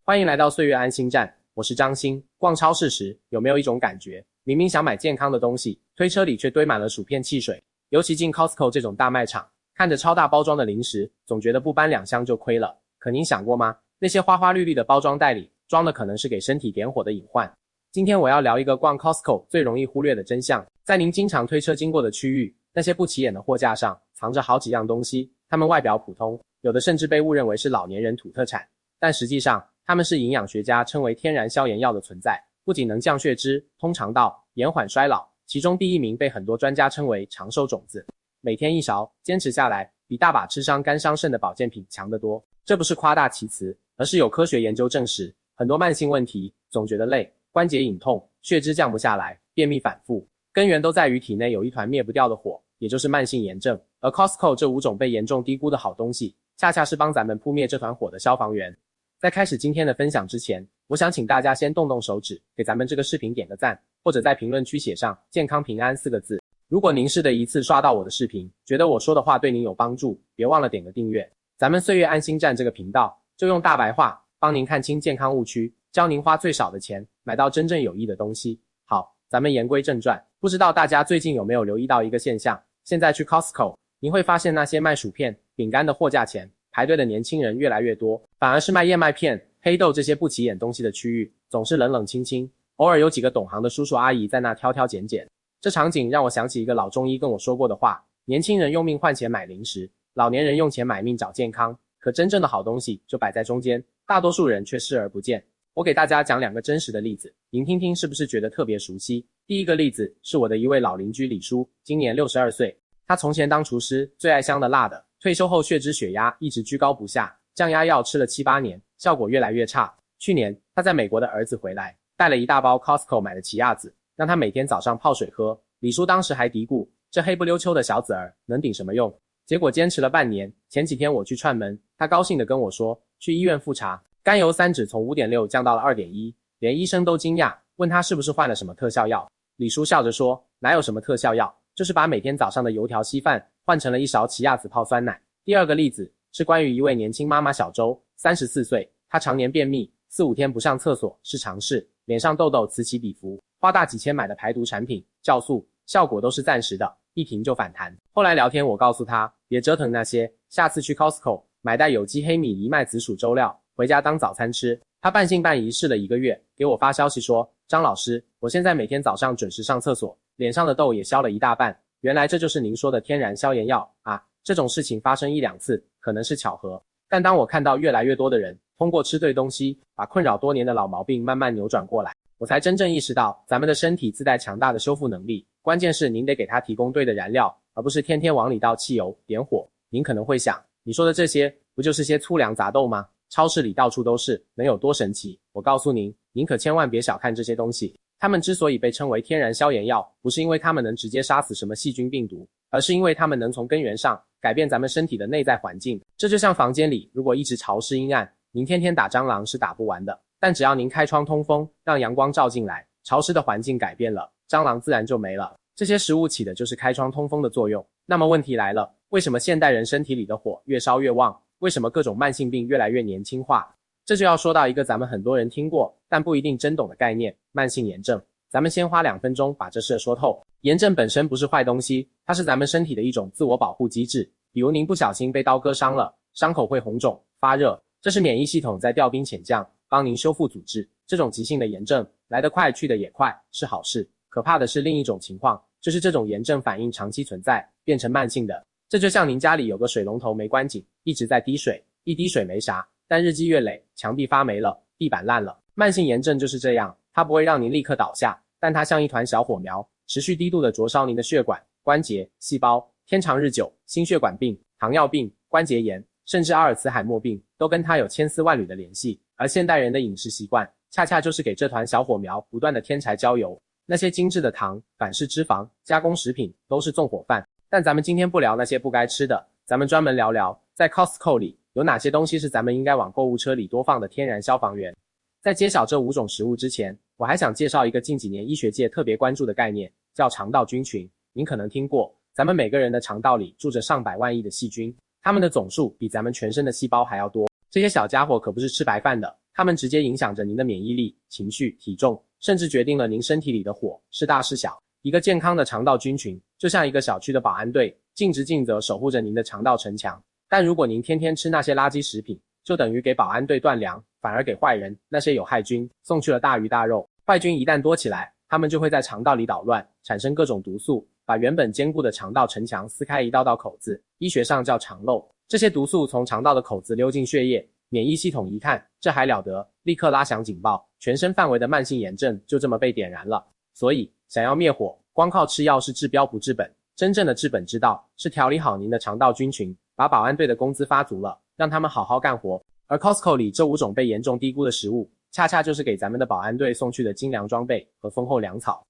欢迎来到岁月安心站，我是张欣。逛超市时，有没有一种感觉，明明想买健康的东西，推车里却堆满了薯片汽水？尤其进 Costco 这种大卖场，看着超大包装的零食，总觉得不搬2箱就亏了。可您想过吗？那些花花绿绿的包装袋里，装的可能是给身体点火的隐患。今天我要聊一个逛 Costco 最容易忽略的真相。在您经常推车经过的区域，那些不起眼的货架上，藏着好几样东西，它们外表普通，有的甚至被误认为是老年人土特产，但实际上，它们是营养学家称为天然消炎药的存在，不仅能降血脂、通肠道、延缓衰老，其中第一名被很多专家称为长寿种子。每天1勺，坚持下来，比大把吃伤肝伤肾的保健品强得多。这不是夸大其词，而是有科学研究证实，很多慢性问题，总觉得累、关节隐痛、血脂降不下来、便秘反复，根源都在于体内有一团灭不掉的火，也就是慢性炎症。而 Costco 这5种被严重低估的好东西，恰恰是帮咱们扑灭这团火的消防员。在开始今天的分享之前，我想请大家先动动手指，给咱们这个视频点个赞，或者在评论区写上健康平安4个字。如果您是第一次刷到我的视频，觉得我说的话对您有帮助，别忘了点个订阅。咱们岁月安心站这个频道，就用大白话帮您看清健康误区，教您花最少的钱买到真正有益的东西。好，咱们言归正传，不知道大家最近有没有留意到一个现象，现在去 Costco， 您会发现那些卖薯片、饼干的货架前排队的年轻人越来越多，反而是卖燕麦片、黑豆这些不起眼东西的区域总是冷冷清清，偶尔有几个懂行的叔叔阿姨在那挑挑拣拣。这场景让我想起一个老中医跟我说过的话，年轻人用命换钱买零食，老年人用钱买命找健康，可真正的好东西就摆在中间，大多数人却视而不见。我给大家讲2个真实的例子，您听听是不是觉得特别熟悉？第一个例子是我的一位老邻居李叔，今年62岁，他从前当厨师，最爱香的辣的，退休后血脂血压一直居高不下，降压药吃了7、8年，效果越来越差。去年他在美国的儿子回来，带了一大包 Costco 买的奇亚籽，让他每天早上泡水喝。李叔当时还嘀咕，这黑不溜秋的小籽儿能顶什么用？结果坚持了半年，前几天我去串门，他高兴地跟我说，去医院复查，甘油三酯从 5.6 降到了 2.1， 连医生都惊讶，问他是不是换了什么特效药。李叔笑着说，哪有什么特效药，就是把每天早上的油条稀饭换成了1勺奇亚籽泡酸奶。第二个例子是关于一位年轻妈妈小周，34岁，她常年便秘，4、5天不上厕所是常事，脸上痘痘此起彼伏，花大几千买的排毒产品、酵素，效果都是暂时的，一停就反弹。后来聊天我告诉她，别折腾那些，下次去 Costco 买袋有机黑米藜麦紫薯粥料，回家当早餐吃。她半信半疑试了1个月，给我发消息说，张老师，我现在每天早上准时上厕所，脸上的痘也消了一大半，原来这就是您说的天然消炎药啊。这种事情发生1、2次可能是巧合，但当我看到越来越多的人通过吃对东西，把困扰多年的老毛病慢慢扭转过来，我才真正意识到咱们的身体自带强大的修复能力，关键是您得给它提供对的燃料，而不是天天往里倒汽油点火。您可能会想，你说的这些不就是些粗粮杂豆吗？超市里到处都是，能有多神奇？我告诉您，您可千万别小看这些东西，它们之所以被称为天然消炎药，不是因为它们能直接杀死什么细菌病毒，而是因为它们能从根源上改变咱们身体的内在环境。这就像房间里如果一直潮湿阴暗，您天天打蟑螂是打不完的，但只要您开窗通风，让阳光照进来，潮湿的环境改变了，蟑螂自然就没了。这些食物起的就是开窗通风的作用。那么问题来了，为什么现代人身体里的火越烧越旺？为什么各种慢性病越来越年轻化？这就要说到一个咱们很多人听过但不一定真懂的概念，慢性炎症。咱们先花2分钟把这事说透。炎症本身不是坏东西，它是咱们身体的一种自我保护机制。比如您不小心被刀割伤了，伤口会红肿发热，这是免疫系统在调兵遣将，帮您修复组织。这种急性的炎症来得快去得也快，是好事。可怕的是另一种情况，就是这种炎症反应长期存在，变成慢性的。这就像您家里有个水龙头没关紧，一直在滴水，一滴水没啥，但日积月累，墙壁发霉了，地板烂了。慢性炎症就是这样，它不会让您立刻倒下，但它像一团小火苗，持续低度的灼烧您的血管、关节、细胞，天长日久，心血管病、糖尿病、关节炎，甚至阿尔茨海默病，都跟它有千丝万缕的联系。而现代人的饮食习惯，恰恰就是给这团小火苗不断的添柴浇油。那些精致的糖、反式脂肪、加工食品都是纵火犯。但咱们今天不聊那些不该吃的，咱们专门聊聊，在 Costco 里有哪些东西是咱们应该往购物车里多放的天然消防员。在揭晓这5种食物之前，我还想介绍一个近几年医学界特别关注的概念，叫肠道菌群。您可能听过，咱们每个人的肠道里住着上百万亿的细菌，它们的总数比咱们全身的细胞还要多。这些小家伙可不是吃白饭的，它们直接影响着您的免疫力、情绪、体重，甚至决定了您身体里的火是大是小。一个健康的肠道菌群就像一个小区的保安队，尽职尽责守护着您的肠道城墙。但如果您天天吃那些垃圾食品，就等于给保安队断粮，反而给坏人那些有害菌送去了大鱼大肉。坏菌一旦多起来，它们就会在肠道里捣乱，产生各种毒素，把原本坚固的肠道城墙撕开一道道口子，医学上叫肠漏。这些毒素从肠道的口子溜进血液，免疫系统一看，这还了得，立刻拉响警报，全身范围的慢性炎症就这么被点燃了。所以，想要灭火，光靠吃药是治标不治本，真正的治本之道是调理好您的肠道菌群，把保安队的工资发足了，让他们好好干活。而 Costco 里这5种被严重低估的食物，恰恰就是给咱们的保安队送去的精良装备和丰厚粮草。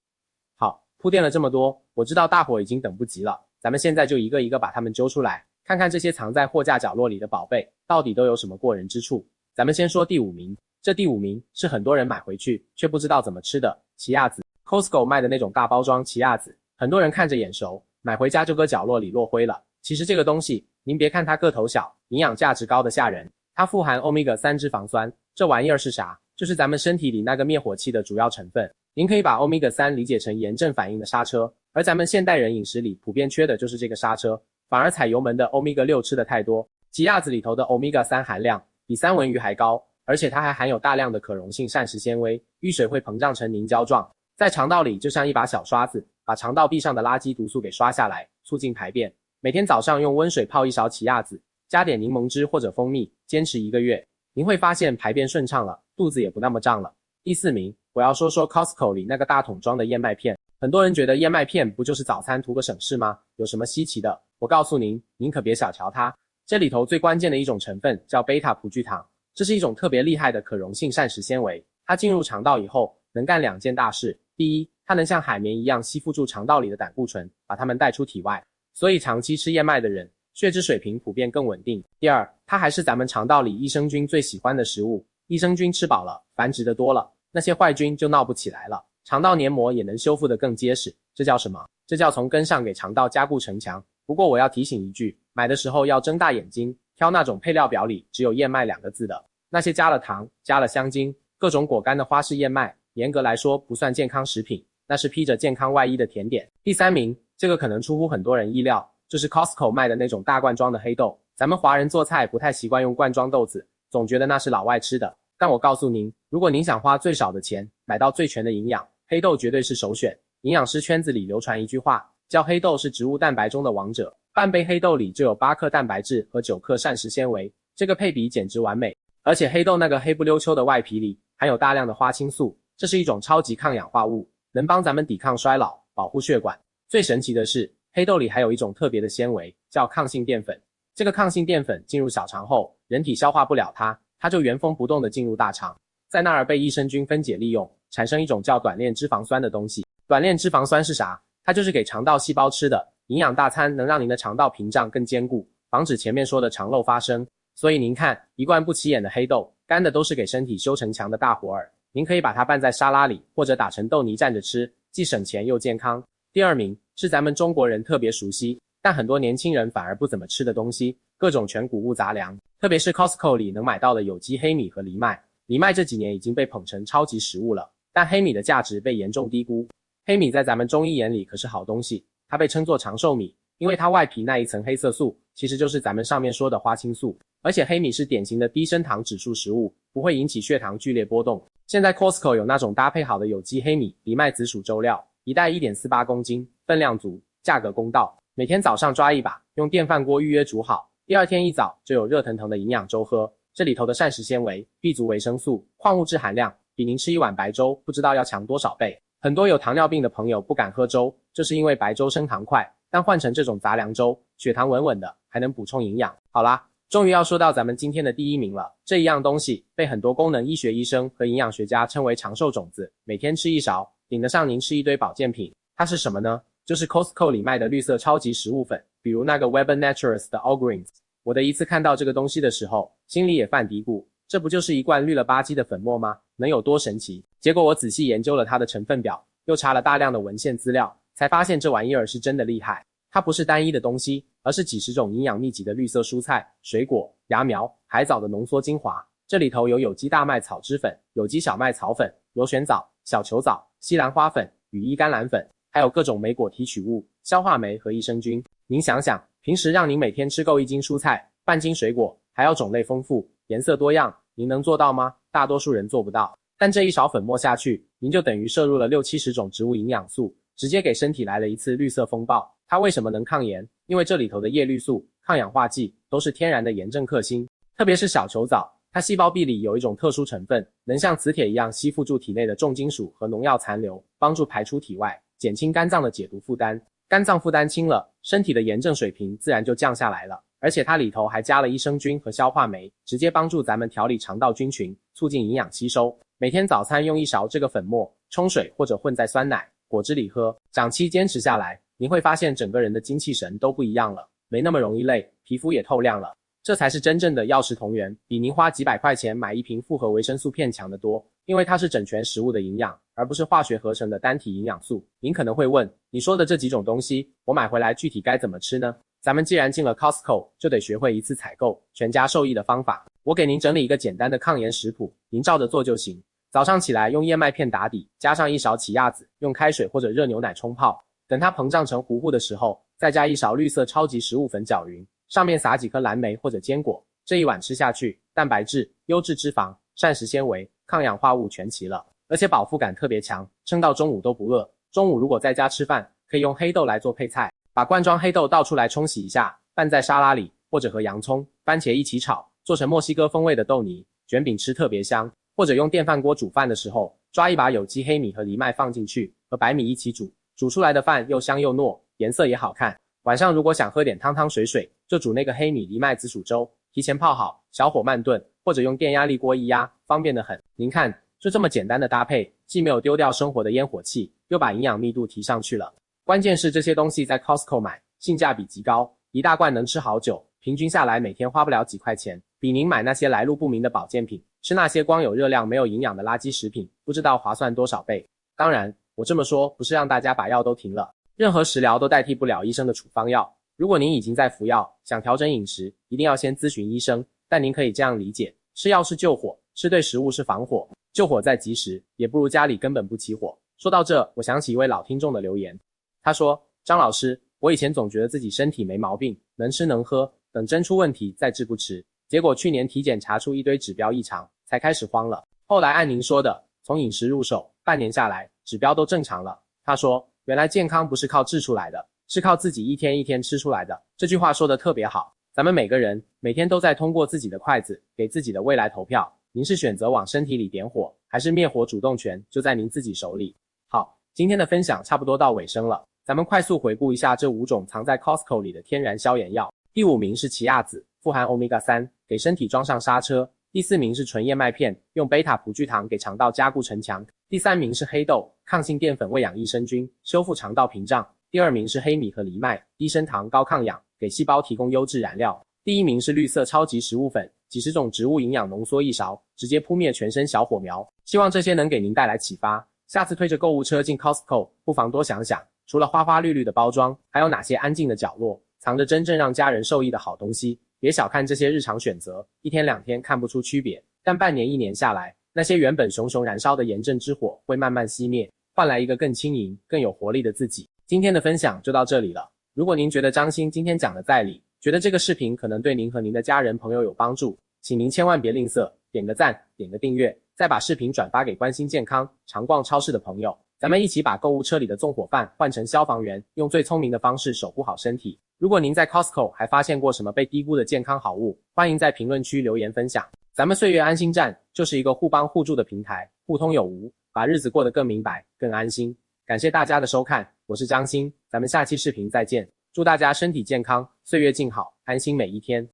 好，铺垫了这么多，我知道大伙已经等不及了，咱们现在就一个一个把它们揪出来，看看这些藏在货架角落里的宝贝到底都有什么过人之处。咱们先说第5名，这第5名是很多人买回去却不知道怎么吃的奇亚籽。Costco 卖的那种大包装奇亚籽，很多人看着眼熟，买回家就搁角落里落灰了。其实这个东西，您别看它个头小，营养价值高的吓人。它富含 Omega-3 脂肪酸，这玩意儿是啥？就是咱们身体里那个灭火器的主要成分。您可以把 Omega-3 理解成炎症反应的刹车，而咱们现代人饮食里普遍缺的就是这个刹车，反而踩油门的 Omega-6 吃的太多。奇亚籽里头的 Omega-3 含量比三文鱼还高，而且它还含有大量的可溶性膳食纤维，遇水会膨胀成凝胶状，在肠道里就像一把小刷子，把肠道壁上的垃圾毒素给刷下来，促进排便。每天早上用温水泡1勺奇亚籽，加点柠檬汁或者蜂蜜，坚持1个月，您会发现排便顺畅了，肚子也不那么胀了。第4名，我要说说 Costco 里那个大桶装的燕麦片。很多人觉得燕麦片不就是早餐图个省事吗？有什么稀奇的？我告诉您，您可别小瞧它，这里头最关键的一种成分叫贝塔葡聚糖，这是一种特别厉害的可溶性膳食纤维。它进入肠道以后，能干2件大事。第一，它能像海绵一样吸附住肠道里的胆固醇，把它们带出体外。所以长期吃燕麦的人，血脂水平普遍更稳定。第二，它还是咱们肠道里益生菌最喜欢的食物，益生菌吃饱了，繁殖的多了，那些坏菌就闹不起来了，肠道黏膜也能修复得更结实。这叫什么？这叫从根上给肠道加固城墙。不过我要提醒一句，买的时候要睁大眼睛，挑那种配料表里只有燕麦2个字的，那些加了糖、加了香精、各种果干的花式燕麦，严格来说不算健康食品，那是披着健康外衣的甜点。第3名，这个可能出乎很多人意料，就是 Costco 卖的那种大罐装的黑豆。咱们华人做菜不太习惯用罐装豆子，总觉得那是老外吃的。但我告诉您，如果您想花最少的钱买到最全的营养，黑豆绝对是首选。营养师圈子里流传一句话，叫黑豆是植物蛋白中的王者，半杯黑豆里就有8克蛋白质和9克膳食纤维，这个配比简直完美。而且黑豆那个黑不溜秋的外皮里含有大量的花青素，这是一种超级抗氧化物，能帮咱们抵抗衰老，保护血管。最神奇的是，黑豆里还有一种特别的纤维，叫抗性淀粉。这个抗性淀粉进入小肠后，人体消化不了它，它就原封不动地进入大肠，在那儿被益生菌分解利用，产生一种叫短链脂肪酸的东西。短链脂肪酸是啥？它就是给肠道细胞吃的，营养大餐能让您的肠道屏障更坚固，防止前面说的肠漏发生。所以您看，一罐不起眼的黑豆，干的都是给身体修城墙的大活儿。您可以把它拌在沙拉里，或者打成豆泥蘸着吃，既省钱又健康。第2名是咱们中国人特别熟悉，但很多年轻人反而不怎么吃的东西，各种全谷物杂粮，特别是 Costco 里能买到的有机黑米和藜麦。藜麦这几年已经被捧成超级食物了，但黑米的价值被严重低估。黑米在咱们中医眼里可是好东西，它被称作长寿米，因为它外皮那一层黑色素其实就是咱们上面说的花青素。而且黑米是典型的低升糖指数食物，不会引起血糖剧烈波动。现在 Costco 有那种搭配好的有机黑米、藜麦紫薯粥料，一袋 1.48 公斤，分量足，价格公道。每天早上抓一把，用电饭锅预约煮好，第2天一早就有热腾腾的营养粥喝。这里头的膳食纤维、B 族维生素、矿物质含量比您吃一碗白粥不知道要强多少倍。很多有糖尿病的朋友不敢喝粥，就是因为白粥升糖快，但换成这种杂粮粥，血糖稳稳的，还能补充营养。好啦，终于要说到咱们今天的第1名了。这一样东西被很多功能医学医生和营养学家称为长寿种子，每天吃1勺，顶得上您吃一堆保健品。它是什么呢？就是 Costco 里卖的绿色超级食物粉，比如那个 Weber Naturals 的 All Greens。我的一次看到这个东西的时候，心里也犯嘀咕，这不就是一罐绿了吧唧的粉末吗？能有多神奇？结果我仔细研究了它的成分表，又查了大量的文献资料，才发现这玩意儿是真的厉害。它不是单一的东西，而是几十种营养密集的绿色蔬菜、水果、芽苗、海藻的浓缩精华。这里头有有机大麦草汁粉、有机小麦草粉、螺旋藻、小球藻、西兰花粉、羽衣甘蓝粉，还有各种莓果提取物、消化酶和益生菌。您想想，平时让您每天吃够1斤蔬菜、半斤水果，还要种类丰富、颜色多样，您能做到吗？大多数人做不到。但这一勺粉末下去，您就等于摄入了60-70种植物营养素，直接给身体来了一次绿色风暴。它为什么能抗炎？因为这里头的叶绿素、抗氧化剂都是天然的炎症克星，特别是小球藻，它细胞壁里有一种特殊成分，能像磁铁一样吸附住体内的重金属和农药残留，帮助排出体外，减轻肝脏的解毒负担。肝脏负担轻了，身体的炎症水平自然就降下来了。而且它里头还加了益生菌和消化酶，直接帮助咱们调理肠道菌群，促进营养吸收。每天早餐用1勺这个粉末冲水或者混在酸奶、果汁里喝，长期坚持下来，您会发现整个人的精气神都不一样了，没那么容易累，皮肤也透亮了。这才是真正的药食同源，比您花几百块钱买一瓶复合维生素片强得多，因为它是整全食物的营养，而不是化学合成的单体营养素。您可能会问，你说的这几种东西，我买回来具体该怎么吃呢？咱们既然进了 Costco， 就得学会一次采购，全家受益的方法。我给您整理一个简单的抗炎食谱，您照着做就行。早上起来用燕麦片打底，加上1勺奇亚籽，用开水或者热牛奶冲泡，等它膨胀成糊糊的时候，再加1勺绿色超级食物粉搅匀，上面撒几颗蓝莓或者坚果。这一碗吃下去，蛋白质、优质脂肪、膳食纤维、抗氧化物全齐了，而且饱腹感特别强，撑到中午都不饿。中午如果在家吃饭，可以用黑豆来做配菜，把罐装黑豆倒出来冲洗一下，拌在沙拉里，或者和洋葱、番茄一起炒，做成墨西哥风味的豆泥，卷饼吃特别香。或者用电饭锅煮饭的时候，抓一把有机黑米和藜麦放进去，和白米一起煮，煮出来的饭又香又糯，颜色也好看。晚上如果想喝点汤汤水水，就煮那个黑米藜麦紫薯粥，提前泡好，小火慢炖，或者用电压力锅一压，方便得很。您看，就这么简单的搭配，既没有丢掉生活的烟火气，又把营养密度提上去了。关键是这些东西在 Costco 买，性价比极高，一大罐能吃好久，平均下来每天花不了几块钱，比您买那些来路不明的保健品，吃那些光有热量没有营养的垃圾食品，不知道划算多少倍。当然，我这么说不是让大家把药都停了，任何食疗都代替不了医生的处方药。如果您已经在服药，想调整饮食，一定要先咨询医生。但您可以这样理解，吃药是救火，吃对食物是防火，救火在及时，也不如家里根本不起火。说到这，我想起一位老听众的留言，他说，张老师，我以前总觉得自己身体没毛病，能吃能喝，等真出问题再治不迟。结果去年体检查出一堆指标异常，才开始慌了。后来按您说的，从饮食入手，半年下来，指标都正常了。他说，原来健康不是靠治出来的，是靠自己一天一天吃出来的。这句话说得特别好，咱们每个人每天都在通过自己的筷子给自己的未来投票。您是选择往身体里点火，还是灭火主动权就在您自己手里。好，今天的分享差不多到尾声了，咱们快速回顾一下这5种藏在 Costco 里的天然消炎药。第5名是奇亚籽，富含 Omega 3，给身体装上刹车。第4名是纯燕麦片，用贝塔葡聚糖给肠道加固城墙。第3名是黑豆，抗性淀粉喂养益生菌，修复肠道屏障。第2名是黑米和藜麦，低升糖高抗氧，给细胞提供优质燃料。第1名是绿色超级食物粉，几十种植物营养浓缩1勺，直接扑灭全身小火苗。希望这些能给您带来启发。下次推着购物车进 Costco， 不妨多想想，除了花花绿绿的包装，还有哪些安静的角落，藏着真正让家人受益的好东西。别小看这些日常选择，一天2天看不出区别，但半年1年下来，那些原本熊熊燃烧的炎症之火会慢慢熄灭，换来一个更轻盈、更有活力的自己。今天的分享就到这里了。如果您觉得张欣今天讲的在理，觉得这个视频可能对您和您的家人朋友有帮助，请您千万别吝啬，点个赞，点个订阅，再把视频转发给关心健康、常逛超市的朋友。咱们一起把购物车里的纵火犯换成消防员，用最聪明的方式守护好身体。如果您在 Costco 还发现过什么被低估的健康好物，欢迎在评论区留言分享。咱们岁月安心站就是一个互帮互助的平台，互通有无，把日子过得更明白、更安心。感谢大家的收看，我是张欣，咱们下期视频再见。祝大家身体健康，岁月静好，安心每一天。